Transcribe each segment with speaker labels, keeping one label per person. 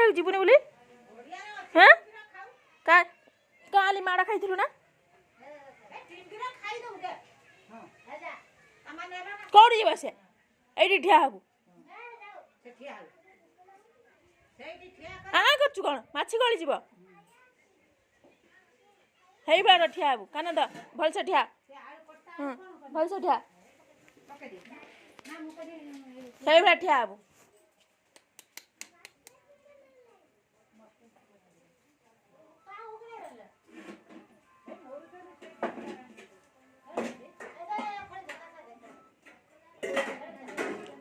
Speaker 1: पढ़े जीवनी बोली हाँ का काली माड़ खाई ना कौड़ी जीव से ये ठिया हबू करछु कौन माछी गली जीव हेई बार ठिया हबू कान द भल से ठिया भल से ठिया हेई बार ठिया हबू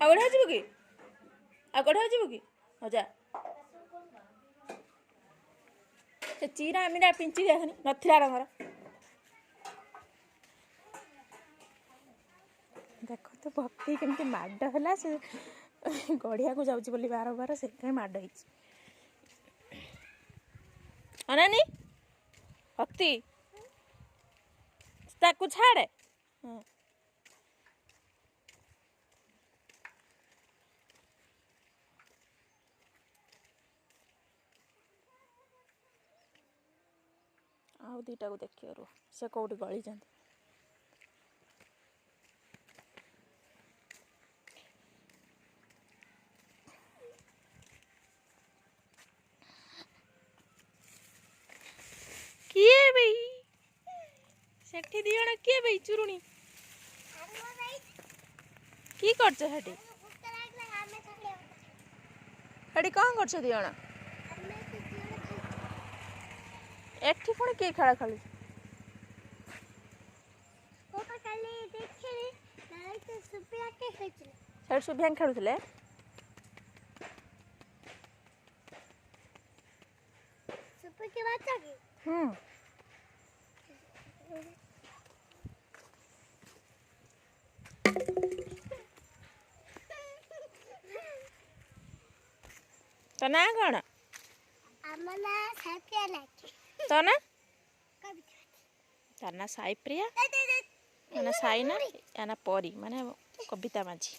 Speaker 1: आगढ़ हो कि आगढ़ हो कि मजा से चीरा मीरा पिंची देखनी नथिला रंगर देख तो भक्ति केमती माड है से गढ़िया को जाऊँ बोली बार बार से माड अनानी भक्ति ताकू छाड़े आउ दीटा को देखिए रो से कौटी गली जाते किए भाई सेठी दियण किए भाई चुरुणी की करछ सेठी सेठी कौन करछ दियण एठी पुणी किए खेला खेलु सेठ सुभियान खेलुले तो ना कौन तो ना तार ना साई प्रिया ना साई ना या ना परी माने कविता माझी